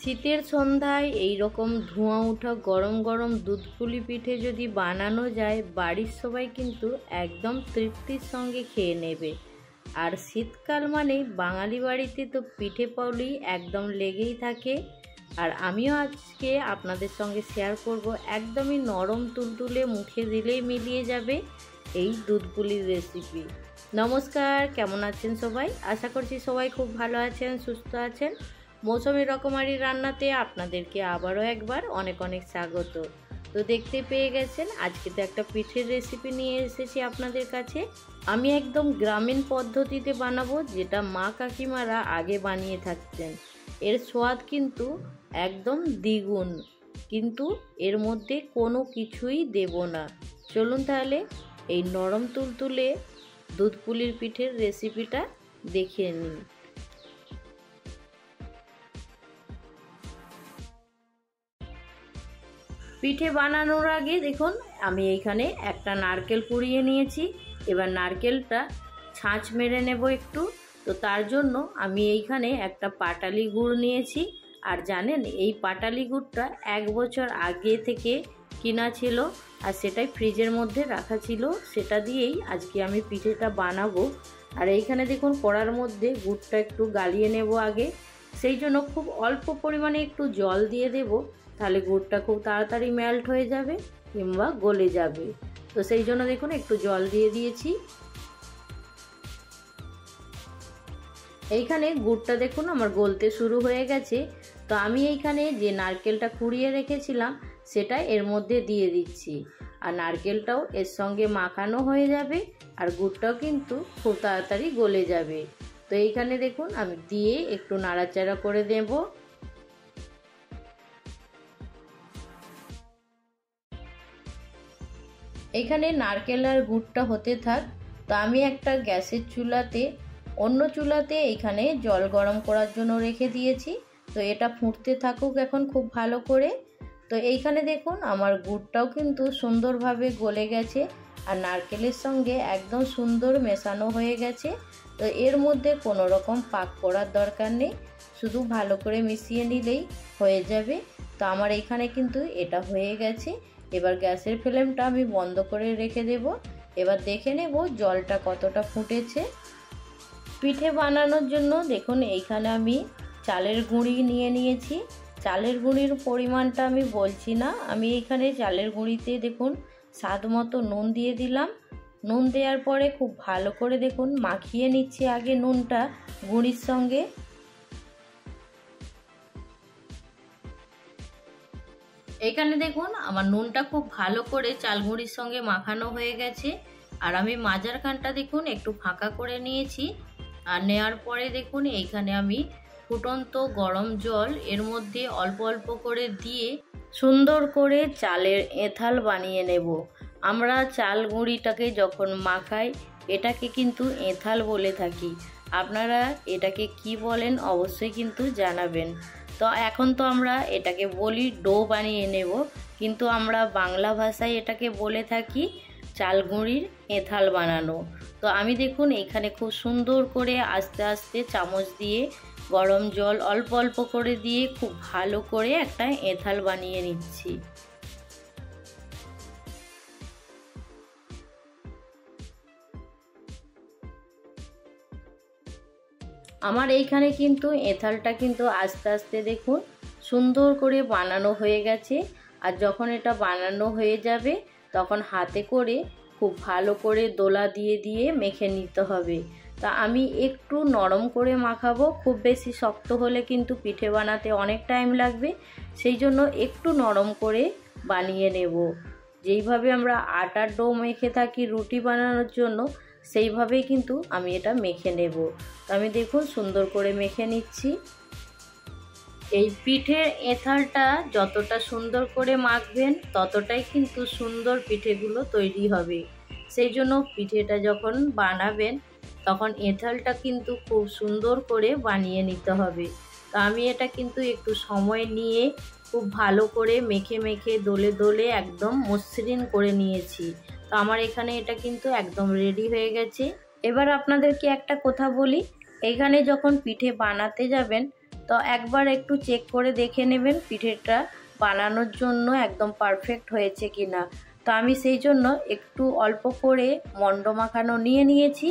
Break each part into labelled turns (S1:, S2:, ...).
S1: শীতের সন্ধ্যায় এই রকম ধোঁয়া ওঠা গরম গরম দুধ পুলি পিঠে যদি বানানো যায়, বাড়ির সবাই কিন্তু একদম তৃপ্তির সঙ্গে খেয়ে নেবে। আর শীতকাল মানে বাঙালি বাড়িতে তো পিঠে পুলি একদম লেগেই থাকে। আর আমিও আজকে আপনাদের সঙ্গে শেয়ার করব একদমই নরম তুলতুলে, মুখে দিলেই মিলিয়ে যাবে এই দুধ পুলির রেসিপি। নমস্কার, কেমন আছেন সবাই? আশা করছি সবাই খুব ভালো আছেন, সুস্থ আছেন। মৌসুমী রকমারি রান্নাতে আপনাদেরকে আবারও একবার অনেক অনেক স্বাগত। তো দেখতে পেয়ে গেছেন, আজকে তো একটা পিঠের রেসিপি নিয়ে এসেছি আপনাদের কাছে। আমি একদম গ্রামীণ পদ্ধতিতে বানাবো, যেটা মা কাকিমারা আগে বানিয়ে থাকতেন। এর স্বাদ কিন্তু একদম দ্বিগুণ, কিন্তু এর মধ্যে কোনো কিছুই দেব না। চলুন তাহলে এই নরম তুলতুলে দুধ পুলির পিঠের রেসিপিটা দেখিয়ে নিন। পিঠে বানানোর আগে দেখুন, আমি এইখানে একটা নারকেল কুড়িয়ে নিয়েছি। এবার নারকেলটা ছাঁচ মেরে নেব একটু। তো তার জন্য আমি এইখানে একটা পাটালি গুড় নিয়েছি। আর জানেন, এই পাটালি গুড়টা 1 বছর আগে থেকে কিনা ছিল, আর সেটাই ফ্রিজের মধ্যে রাখা ছিল। সেটা দিয়েই আজকে আমি পিঠেটা বানাবো। আর এইখানে দেখুন, কড়ার মধ্যে গুড়টা একটু গালিয়ে নেব আগে। সেই জন্য খুব অল্প পরিমাণে একটু জল দিয়ে দেব, তাহলে গুড়টা খুব তাড়াতাড়ি মেল্ট হয়ে যাবে কিংবা গলে যাবে। তো সেই জন্য দেখুন একটু জল দিয়ে দিয়েছি। এইখানে গুড়টা দেখুন আমার গলতে শুরু হয়ে গেছে। তো আমি এইখানে যে নারকেলটা কুড়িয়ে রেখেছিলাম সেটা এর মধ্যে দিয়ে দিচ্ছি। আর নারকেলটাও এর সঙ্গে মাখানো হয়ে যাবে, আর গুড়টাও কিন্তু খুব তাড়াতাড়ি গলে যাবে। তো এইখানে দেখুন আমি দিয়ে একটু নাড়াচাড়া করে দেব। এখানে নারকেল আর গুড়টা হতে থাক। তো আমি একটা গ্যাসের চুলাতে, অন্য চুলাতে এখানে জল গরম করার জন্য রেখে দিয়েছি। তো এটা ফুটতে থাকুক এখন খুব ভালো করে। তো এইখানে দেখুন আমার গুড়টাও কিন্তু সুন্দরভাবে গলে গেছে, আর নারকেলের সঙ্গে একদম সুন্দর মেশানো হয়ে গেছে। তো এর মধ্যে কোনো রকম পাক করার দরকার নেই, শুধু ভালো করে মিশিয়ে নিলেই হয়ে যাবে। তো আমার এইখানে কিন্তু এটা হয়ে গেছে। এবার গ্যাসের ফ্লেমটা আমি বন্ধ করে রেখে দেব। এবার দেখে নেব জলটা কতটা ফুটেছে। পিঠে বানানোর জন্য দেখুন এইখানে আমি চালের গুঁড়ি নিয়ে নিয়েছি। চালের গুঁড়ির পরিমাণটা আমি বলছি না, আমি এইখানে চালের গুঁড়িতে দেখুন স্বাদ মতো নুন দিয়ে দিলাম। নুন দেওয়ার পরে খুব ভালো করে দেখুন মাখিয়ে নিচ্ছি আগে নুনটা গুঁড়ির সঙ্গে। এখানে দেখুন আমার নুনটা খুব ভালো করে চালগুঁড়ির সঙ্গে মাখানো হয়ে গেছে। আর আমি মাজার খানটা দেখুন একটু ফাঁকা করে নিয়েছি। আর নেওয়ার পরে দেখুন এইখানে আমি ফুটন্ত গরম জল এর মধ্যে অল্প অল্প করে দিয়ে সুন্দর করে চালের এঁথাল বানিয়ে নেব। আমরা চাল গুঁড়িটাকে যখন মাখাই এটাকে কিন্তু এঁথাল বলে থাকি। আপনারা এটাকে কি বলেন অবশ্যই কিন্তু জানাবেন। তো এখন তো আমরা এটাকে বলি ডো বানিয়ে নেব, কিন্তু আমরা বাংলা ভাষায় এটাকে বলে থাকি চাল গুঁড়ির এঁথাল বানানো। তো আমি দেখুন এখানে খুব সুন্দর করে আস্তে আস্তে চামচ দিয়ে গরম জল অল্প অল্প করে দিয়ে খুব ভালো করে একটা এঁথাল বানিয়ে নিচ্ছি। আমার এইখানে কিন্তু এঁথালটা কিন্তু আস্তে আস্তে দেখুন সুন্দর করে বানানো হয়ে গেছে। আর যখন এটা বানানো হয়ে যাবে তখন হাতে করে খুব ভালো করে দোলা দিয়ে দিয়ে মেখে নিতে হবে। তা আমি একটু নরম করে মাখাবো, খুব বেশি শক্ত হলে কিন্তু পিঠে বানাতে অনেক টাইম লাগবে। সেই জন্য একটু নরম করে বানিয়ে নেব। যেইভাবে আমরা আটার ডো মেখে থাকি রুটি বানানোর জন্য, সেইভাবেই কিন্তু আমি এটা মেখে নেব। তো আমি দেখুন সুন্দর করে মেখে নিচ্ছি। এই পিঠের এঁথালটা যতটা সুন্দর করে মাখবেন ততটাই কিন্তু সুন্দর পিঠেগুলো তৈরি হবে। সেই জন্য পিঠেটা যখন বানাবেন তখন এঁথালটা কিন্তু খুব সুন্দর করে বানিয়ে নিতে হবে। তো আমি এটা কিন্তু একটু সময় নিয়ে খুব ভালো করে মেখে মেখে দোলে দোলে একদম মসৃণ করে নিয়েছি। তো আমার এখানে এটা কিন্তু একদম রেডি হয়ে গেছে। এবার আপনাদেরকে একটা কথা বলি, এখানে যখন পিঠে বানাতে যাবেন তো একবার একটু চেক করে দেখে নেবেন পিঠেটা বানানোর জন্য একদম পারফেক্ট হয়েছে কিনা। তো আমি সেই জন্য একটু অল্প করে মন্ড মাখানো নিয়ে নিয়েছি।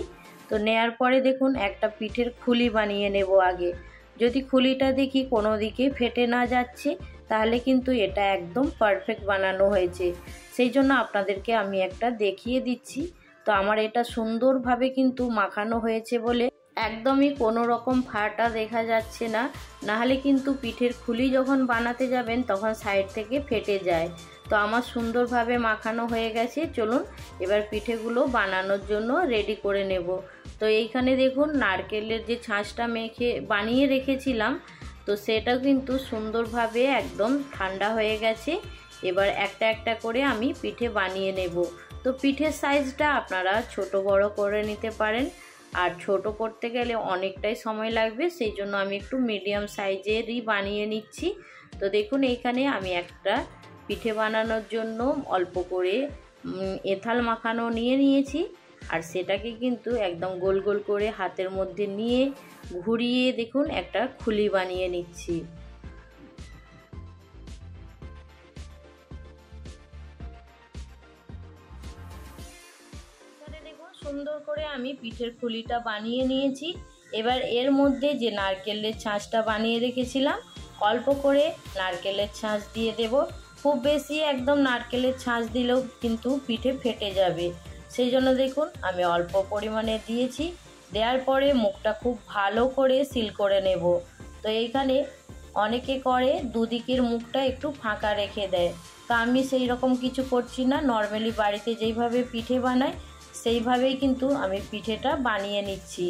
S1: তো নেয়ার পরে দেখুন একটা পিঠের খুলি বানিয়ে নেব আগে। যদি খুলিটা দেখি কোনো দিকে ফেটে না যাচ্ছে তাহলে কিন্তু এটা একদম পারফেক্ট বানানো হয়েছে। সেই জন্য আপনাদেরকে আমি একটা দেখিয়ে দিচ্ছি। তো আমার এটা সুন্দরভাবে কিন্তু মাখানো হয়েছে বলে একদমই কোনো রকম ফাটা দেখা যাচ্ছে না। নাহলে কিন্তু পিঠের খুলি যখন বানাতে যাবেন তখন সাইড থেকে ফেটে যায়। তো আমার সুন্দরভাবে মাখানো হয়ে গেছে। চলুন এবার পিঠেগুলো বানানোর জন্য রেডি করে নেব। তো এইখানে দেখুন নারকেলের যে ছাঁচটা মেখে বানিয়ে রেখেছিলাম, তো সেটা কিন্তু সুন্দরভাবে একদম ঠান্ডা হয়ে গেছে। এবার একটা একটা করে আমি পিঠে বানিয়ে নেব। তো পিঠের সাইজটা আপনারা ছোট বড় করে নিতে পারেন, আর ছোট করতে গেলে অনেকটাই সময় লাগবে, সেই জন্য আমি একটু মিডিয়াম সাইজেরই বানিয়ে নিচ্ছি। তো দেখুন এইখানে আমি একটা পিঠে বানানোর জন্য অল্প করে এঁথাল মাখানো নিয়ে নিয়েছি, আর সেটাকে কিন্তু একদম গোল গোল করে হাতের মধ্যে নিয়ে ঘুরিয়ে দেখুন একটা খুলি বানিয়ে নিচ্ছি। দেখুন সুন্দর করে আমি পিঠের খুলিটা বানিয়ে নিয়েছি। এবার এর মধ্যে যে নারকেলের ছাঁচটা বানিয়ে রেখেছিলাম অল্প করে নারকেলের ছাঁচ দিয়ে দেব। খুব বেশি একদম নারকেলের ছাঁচ দিলেও কিন্তু পিঠে ফেটে যাবে, সেই জন্য দেখুন আমি অল্প পরিমাণে দিয়েছি। দেওয়ার পরে মুখটা খুব ভালো করে সিল করে নেব। তো এইখানে অনেকে করে দুদিকের মুখটা একটু ফাঁকা রেখে দেয়, তো আমি সেই রকম কিছু করছি না। নর্মালি বাড়িতে যেইভাবে পিঠে বানাই সেইভাবেই কিন্তু আমি পিঠেটা বানিয়ে নিচ্ছি।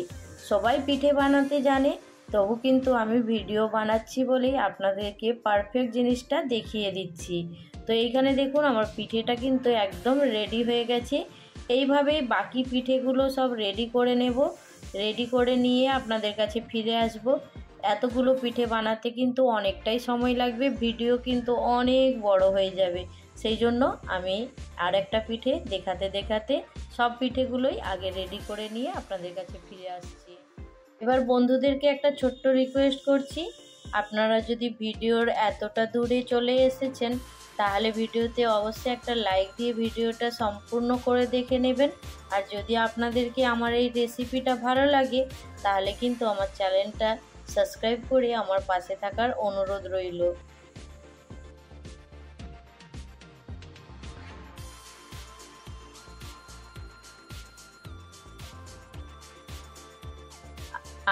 S1: সবাই পিঠে বানাতে জানে, তবু কিন্তু আমি ভিডিও বানাচ্ছি বলেই আপনাদেরকে পারফেক্ট জিনিসটা দেখিয়ে দিচ্ছি। তো এইখানে দেখুন আমার পিঠেটা কিন্তু একদম রেডি হয়ে গেছে। এইভাবেই বাকি পিঠেগুলো সব রেডি করে নেব। রেডি করে নিয়ে আপনাদের কাছে ফিরে আসব। এতগুলো পিঠে বানাতে কিন্তু অনেকটাই সময় লাগবে, ভিডিও কিন্তু অনেক বড় হয়ে যাবে। সেই জন্য আমি আর একটা পিঠে দেখাতে দেখাতে সব পিঠেগুলোই আগে রেডি করে নিয়ে আপনাদের কাছে ফিরে আসছি। এবার বন্ধুদেরকে একটা ছোট্ট রিকোয়েস্ট করছি, আপনারা যদি ভিডিওর এতটা দূরে চলে এসেছেন তাহলে ভিডিওতে অবশ্যই একটা লাইক দিয়ে ভিডিওটা সম্পূর্ণ করে দেখে নেবেন। আর যদি আপনাদেরকে আমার এই রেসিপিটা ভালো লাগে তাহলে কিন্তু আমার চ্যানেলটা সাবস্ক্রাইব করে আমার পাশে থাকার অনুরোধ রইল।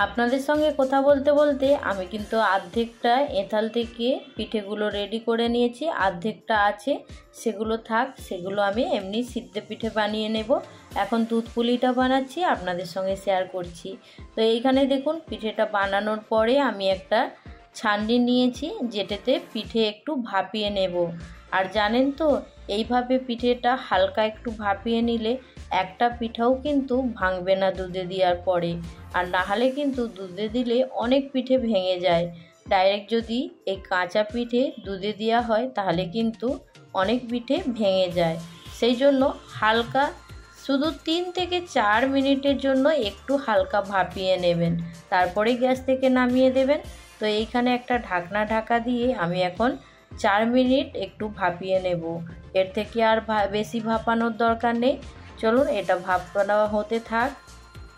S1: আপনাদের সঙ্গে কথা বলতে বলতে আমি কিন্তু অর্ধেকটা এঁথাল থেকে পিঠেগুলো রেডি করে নিয়েছি, অর্ধেকটা আছে সেগুলো থাক, সেগুলো আমি এমনি সিদ্ধ পিঠে বানিয়ে নেব। এখন দুধ পুলিটা বানাচ্ছি, আপনাদের সঙ্গে শেয়ার করছি। তো এইখানে দেখুন পিঠেটা বানানোর পরে আমি একটা ছাঁকনি নিয়েছি, যেটাতে পিঠে একটু ভাপিয়ে নেব। আর জানেন তো এইভাবে পিঠেটা হালকা একটু ভাপিয়ে নিলে একটা পিঠাও কিন্তু ভাঙবে না দুধে দেওয়ার পরে। আর নাহলে কিন্তু দুধে দিলে অনেক পিঠে ভেঙে যায়। ডাইরেক্ট যদি এই কাঁচা পিঠে দুধে দেওয়া হয় তাহলে কিন্তু অনেক পিঠে ভেঙে যায়। সেই জন্য হালকা শুধু 3 থেকে 4 মিনিটের জন্য একটু হালকা ভাপিয়ে নেবেন, তারপরে গ্যাস থেকে নামিয়ে দেবেন। তো এইখানে একটা ঢাকনা ঢাকা দিয়ে আমি এখন 4 মিনিট একটু ভাপিয়ে নেব। এর থেকে আর বেশি ভাপানোর দরকার নেই। চলুন এটা ভাপানো হতে থাক।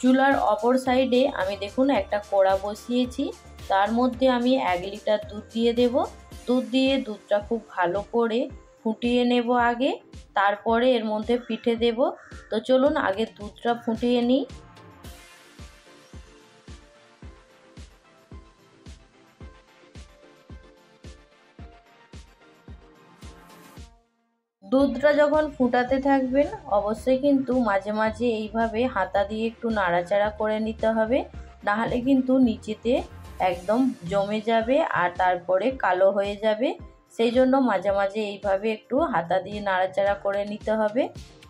S1: চুলার অপর সাইডে আমি দেখুন একটা কড়া বসিয়েছি, তার মধ্যে আমি 1 লিটার দুধ দিয়ে দেব। দুধ দিয়ে দুধটা খুব ভালো করে ফুটিয়ে নেব আগে, তারপরে এর মধ্যে পিঠে দেব। তো চলুন আগে দুধটা ফুটিয়ে নিই। দুধটা যখন ফুটাতে থাকবেন অবশ্যই কিন্তু মাঝে মাঝে এইভাবে হাতা দিয়ে একটু নাড়াচাড়া করে নিতে হবে, নাহলে কিন্তু নিচেতে একদম জমে যাবে আর তারপরে কালো হয়ে যাবে। সেই জন্য মাঝে মাঝে এইভাবে একটু হাতা দিয়ে নাড়াচাড়া করে নিতে হবে।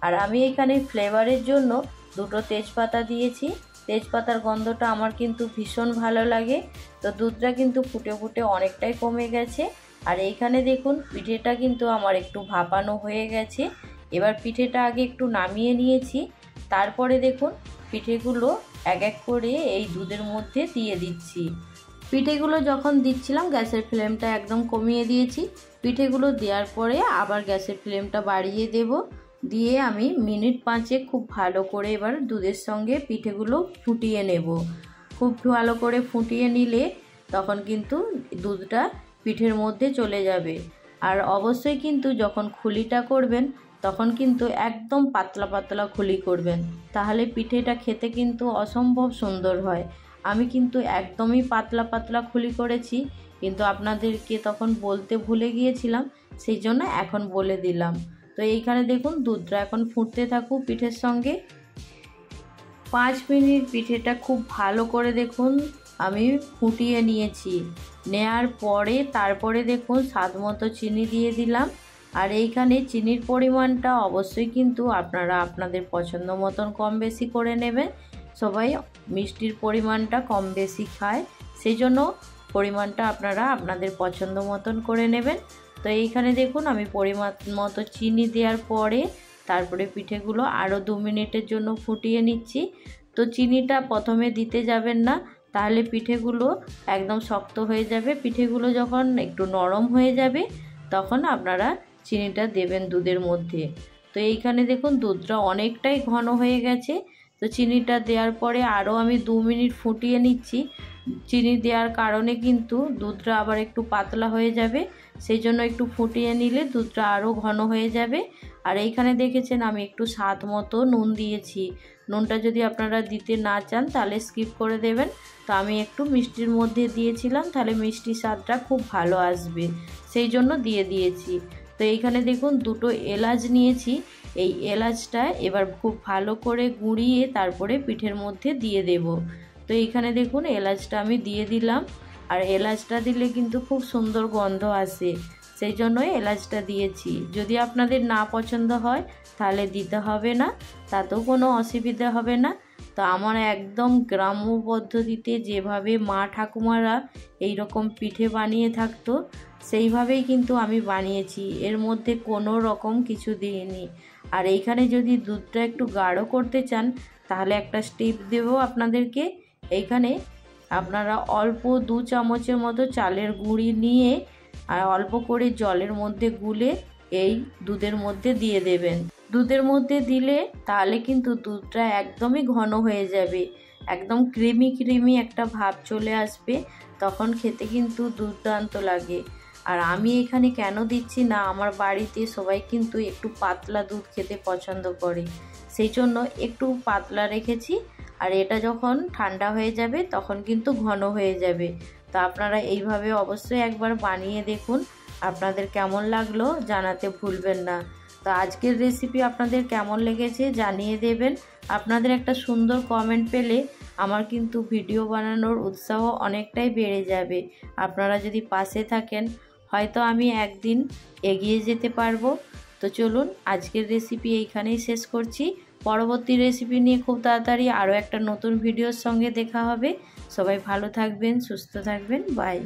S1: আর আমি এখানে ফ্লেভারের জন্য 2টো তেজপাতা দিয়েছি। তেজপাতার গন্ধটা আমার কিন্তু ভীষণ ভালো লাগে। তো দুধটা কিন্তু ফুটে ফুটে অনেকটাই কমে গেছে। আর এইখানে দেখুন পিঠেটা কিন্তু আমার একটু ভাপানো হয়ে গেছে। এবার পিঠেটা আগে একটু নামিয়ে নিয়েছি, তারপরে দেখুন পিঠেগুলো এক এক করে এই দুধের মধ্যে দিয়ে দিচ্ছি। পিঠেগুলো যখন দিচ্ছিলাম গ্যাসের ফ্লেমটা একদম কমিয়ে দিয়েছি। পিঠেগুলো দেওয়ার পরে আবার গ্যাসের ফ্লেমটা বাড়িয়ে দেব, দিয়ে আমি মিনিট 5 খুব ভালো করে এবার দুধের সঙ্গে পিঠেগুলো ফুটিয়ে নেব। খুব ভালো করে ফুটিয়ে নিলে তখন কিন্তু দুধটা পিঠের মধ্যে চলে যাবে। আর অবশ্যই কিন্তু যখন খুলিটা করবেন তখন কিন্তু একদম পাতলা পাতলা খুলি করবেন, তাহলে পিঠেটা খেতে কিন্তু অসম্ভব সুন্দর হয়। আমি কিন্তু একদমই পাতলা পাতলা খুলি করেছি, কিন্তু আপনাদেরকে তখন বলতে ভুলে গিয়েছিলাম, সেই জন্য এখন বলে দিলাম। তো এইখানে দেখুন দুধটা এখন ফুটতে থাকুক পিঠের সঙ্গে। 5 মিনিট পিঠেটা খুব ভালো করে দেখুন আমি ফুটিয়ে নিয়েছি। নেয়ার পরে তারপরে দেখুন স্বাদ মতো চিনি দিয়ে দিলাম। আর এইখানে চিনির পরিমাণটা অবশ্যই কিন্তু আপনারা আপনাদের পছন্দ মতন কম বেশি করে নেবেন। সবাই মিষ্টির পরিমাণটা কম বেশি খায়, সেই জন্য পরিমাণটা আপনারা আপনাদের পছন্দ মতন করে নেবেন। তো এইখানে দেখুন আমি পরিমাণ মতো চিনি দেওয়ার পরে তারপরে পিঠেগুলো আরও 2 মিনিটের জন্য ফুটিয়ে নিচ্ছি। তো চিনিটা প্রথমে দিতে যাবেন না, তাহলে পিঠেগুলো একদম শক্ত হয়ে যাবে। পিঠেগুলো যখন একটু নরম হয়ে যাবে তখন আপনারা চিনিটা দেবেন দুধের মধ্যে। তো এইখানে দেখুন দুধটা অনেকটাই ঘন হয়ে গেছে। তো চিনিটা দেওয়ার পরে আরও আমি 2 মিনিট ফুটিয়ে নিচ্ছি। চিনি দেওয়ার কারণে কিন্তু দুধটা আবার একটু পাতলা হয়ে যাবে, সেই জন্য একটু ফুটিয়ে নিলে দুধটা আরও ঘন হয়ে যাবে। আর এইখানে দেখেছেন আমি একটু স্বাদ মতো নুন দিয়েছি। নুনটা যদি আপনারা দিতে না চান তাহলে স্কিপ করে দেবেন। তো আমি একটু মিষ্টির মধ্যে দিয়েছিলাম, তাহলে মিষ্টি স্বাদটা খুব ভালো আসবে, সেই জন্য দিয়ে দিয়েছি। তো এইখানে দেখুন 2টো এলাচ নিয়েছি। এই এলাচটা এবার খুব ভালো করে গুঁড়িয়ে তারপরে পিঠের মধ্যে দিয়ে দেব। তো এইখানে দেখুন এলাচটা আমি দিয়ে দিলাম। আর এলাচটা দিলে কিন্তু খুব সুন্দর গন্ধ আসে, সেই জন্যই এলাচটা দিয়েছি। যদি আপনাদের না পছন্দ হয় তাহলে দিতে হবে না, তাতেও কোনো অসুবিধা হবে না। তো আমার একদম গ্রাম্য পদ্ধতিতে যেভাবে মা ঠাকুমারা এই রকম পিঠে বানিয়ে থাকতো সেইভাবেই কিন্তু আমি বানিয়েছি, এর মধ্যে কোনো রকম কিছু দিইনি। আর এইখানে যদি দুধটা একটু গাঢ় করতে চান তাহলে একটা স্টেপ দেব আপনাদেরকে। এইখানে আপনারা অল্প 2 চামচের মতো চালের গুঁড়ি নিয়ে আর অল্প করে জলের মধ্যে গুলে এই দুধের মধ্যে দিয়ে দেবেন। দুধের মধ্যে দিলে তাহলে কিন্তু দুধটা একদমই ঘন হয়ে যাবে, একদম ক্রিমি ক্রিমি একটা ভাব চলে আসবে, তখন খেতে কিন্তু দুর্দান্ত লাগে। আর আমি এখানে কেন দিচ্ছি না, আমার বাড়িতে সবাই কিন্তু একটু পাতলা দুধ খেতে পছন্দ করে, সেই জন্য একটু পাতলা রেখেছি। আর এটা যখন ঠান্ডা হয়ে যাবে তখন কিন্তু ঘন হয়ে যাবে। তো আপনারা এইভাবে অবশ্যই একবার বানিয়ে দেখুন, আপনাদের কেমন লাগলো জানাতে ভুলবেন না। তো আজকের রেসিপি আপনাদের কেমন লেগেছে জানিয়ে দেবেন। আপনাদের একটা সুন্দর কমেন্ট পেলে আমার কিন্তু ভিডিও বানানোর উৎসাহ অনেকটাই বেড়ে যাবে। আপনারা যদি পাশে থাকেন হয়তো আমি একদিন এগিয়ে যেতে পারবো। তো চলুন আজকের রেসিপি এইখানেই শেষ করছি। পরবর্তী রেসিপি নিয়ে খুব তাড়াতাড়ি আরও একটা নতুন ভিডিওর সঙ্গে দেখা হবে। সবাই ভালো থাকবেন, সুস্থ থাকবেন, বাই।